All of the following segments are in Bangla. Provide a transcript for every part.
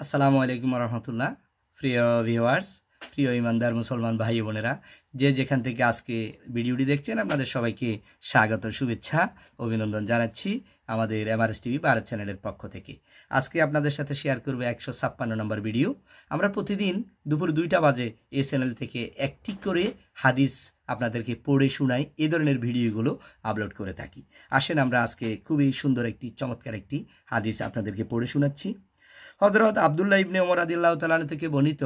আসসালামু আলাইকুম রহমতুল্লাহ। প্রিয় ভিউয়ার্স, প্রিয় ইমানদার মুসলমান ভাই বোনেরা, যে যেখান থেকে আজকে ভিডিওটি দেখছেন আপনাদের সবাইকে স্বাগত, শুভেচ্ছা, অভিনন্দন জানাচ্ছি আমাদের এমআরএস টিভি ভারত চ্যানেলের পক্ষ থেকে। আজকে আপনাদের সাথে শেয়ার করবো 156 নম্বর ভিডিও। আমরা প্রতিদিন দুপুর 2টা বাজে এই চ্যানেল থেকে একটি করে হাদিস আপনাদেরকে পড়ে শোনাই, এই ধরনের ভিডিওগুলো আপলোড করে থাকি। আসেন আমরা আজকে খুবই সুন্দর একটি চমৎকার একটি হাদিস আপনাদেরকে পড়ে শোনাচ্ছি। হযরত আব্দুল্লাহ ইবনে ওমর রাদিয়াল্লাহু তাআলা আনহু থেকে বর্ণিত,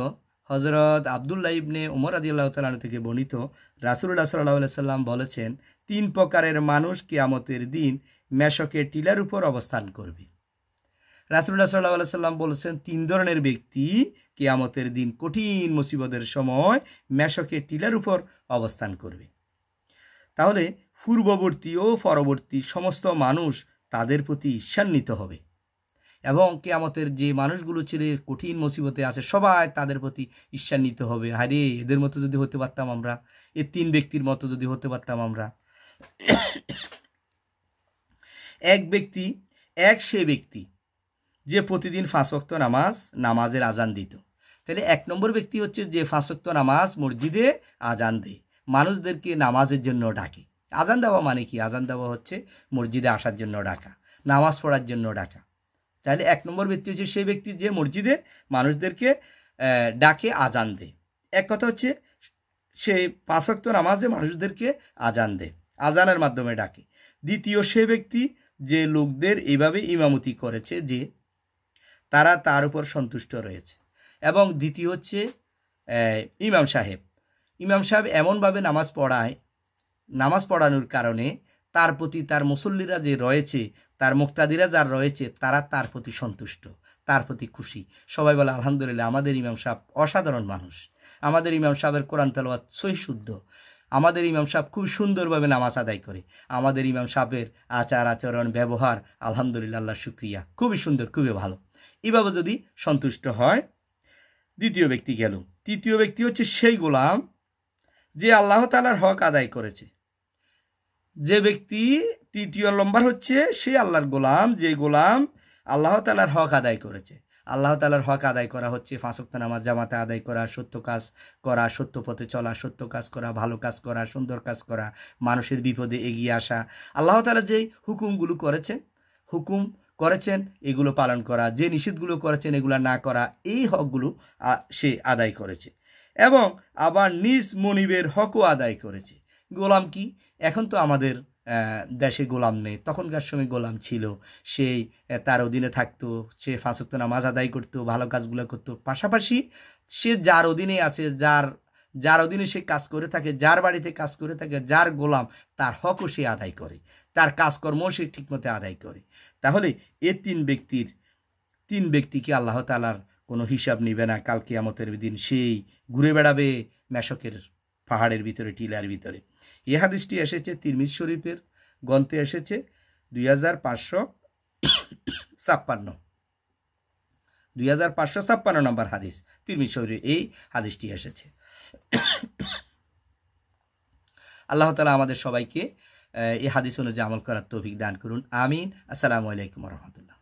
হযরত আব্দুল্লাহ ইবনে ওমর রাদিয়াল্লাহু তাআলা আনহু থেকে বর্ণিত, রাসূলুল্লাহ সাল্লাল্লাহু আলাইহি সাল্লাম বলেছেন, 3 প্রকারের মানুষ কিয়ামতের দিন মেশকের টিলার উপর অবস্থান করবে। রাসূলুল্লাহ সাল্লাল্লাহু আলাইহি সাল্লাম বলেছেন 3 ধরনের ব্যক্তি কিয়ামতের দিন কঠিন মুসিবতের সময় মেশকের টিলার উপর অবস্থান করবে। তাহলে পূর্ববর্তী ও পরবর্তী সমস্ত মানুষ তাদের প্রতি ঈর্ষান্বিত হবে এবং কিয়ামতের যে মানুষগুলো ছিল কঠিন মুসিবতে আছে সবাই তাদের প্রতি ঈর্ষান্বিত হবে। আরে এদের মতো যদি হতে পারতাম আমরা, এই 3 ব্যক্তির মতো যদি হতে পারতাম আমরা। সে ব্যক্তি যে প্রতিদিন 5 ওয়াক্ত নামাজের আজান দিত। তাহলে 1 নম্বর ব্যক্তি হচ্ছে যে 5 ওয়াক্ত নামাজ মসজিদে আজান দেয়, মানুষদেরকে নামাজের জন্য ডাকে। আজান দেওয়া মানে কি? আজান দেওয়া হচ্ছে মসজিদে আসার জন্য ডাকা, নামাজ পড়ার জন্য ডাকা। তাহলে 1 নম্বর ব্যক্তি হচ্ছে সেই ব্যক্তি যে মসজিদে মানুষদেরকে ডাকে, আজান দেয়। এক কথা হচ্ছে সে 5 ওয়াক্ত নামাজে মানুষদেরকে আজান দেয়, আজানের মাধ্যমে ডাকে। দ্বিতীয় সে ব্যক্তি যে লোকদের এইভাবে ইমামতি করেছে যে তারা তার উপর সন্তুষ্ট রয়েছে। এবং দ্বিতীয় হচ্ছে ইমাম সাহেব এমনভাবে নামাজ পড়ানোর কারণে তার প্রতি তার মুসল্লিরা যে রয়েছে, তার মুক্তাদিরা যার রয়েছে, তারা তার প্রতি সন্তুষ্ট, তার প্রতি খুশি। সবাই বলে আলহামদুলিল্লাহ, আমাদের ইমাম সাহেব অসাধারণ মানুষ, আমাদের ইমাম সাহেবের কোরআন তেলাওয়াত সহি শুদ্ধ, আমাদের ইমাম সাহেব খুব সুন্দরভাবে নামাজ আদায় করে, আমাদের ইমাম সাহেবের আচার আচরণ ব্যবহার আলহামদুলিল্লাহ, আল্লাহ শুকরিয়া, খুবই সুন্দর, খুবই ভালো। এভাবে যদি সন্তুষ্ট হয়, দ্বিতীয় ব্যক্তি গেল। তৃতীয় ব্যক্তি হচ্ছে সেই গোলাম যে আল্লাহ তাআলার হক আদায় করেছে। যে ব্যক্তি তৃতীয় নম্বর হচ্ছে সে আল্লাহর গোলাম, যে গোলাম আল্লাহ তাআলার হক আদায় করেছে। আল্লাহ তাআলার হক আদায় করা হচ্ছে 5 ওয়াক্ত নামাজ জামাতে আদায় করা, সত্য কাজ করা, সত্য পথে চলা, সত্য কাজ করা, ভালো কাজ করা, সুন্দর কাজ করা, মানুষের বিপদে এগিয়ে আসা। আল্লাহ তাআলা যে হুকুম করেছেন এগুলো পালন করা, যে নিষেধগুলো করেছেন এগুলো না করা, এই হকগুলো সে আদায় করেছে। এবং আবার নিজ মনিবের হকও আদায় করেছে। গোলাম কি? এখন তো আমাদের দেশে গোলাম নেই, তখনকার সময় গোলাম ছিল। সেই তার অধীনে থাকতো, সে 5 ওয়াক্ত নামাজ আদায় করতো, ভালো কাজগুলো করতো। পাশাপাশি সে যার অধীনে আছে, যার অধীনে সে কাজ করে থাকে, যার বাড়িতে কাজ করে থাকে, যার গোলাম, তার হকও সে আদায় করে, তার কাজকর্ম সে ঠিকমতো আদায় করে। তাহলে এই 3 ব্যক্তিকে আল্লাহ তাআলার কোনো হিসাব নিবে না। কাল কিয়ামতের দিন সেই ঘুরে বেড়াবে মেশকের পাহাড়ের ভিতরে, টিলার ভিতরে। এই হাদিসটি এসেছে তিরমিজি শরীফের গ্রন্থে, এসেছে 2556 নম্বর হাদিস, তিরমিজি শরীফে এই হাদিসটি এসেছে। আল্লাহ তাআলা আমাদের সবাইকে এই হাদিস অনুযায়ী আমল করার তৌফিক দান করুন, আমিন। আসসালামু আলাইকুম ওয়া রাহমাতুল্লাহ।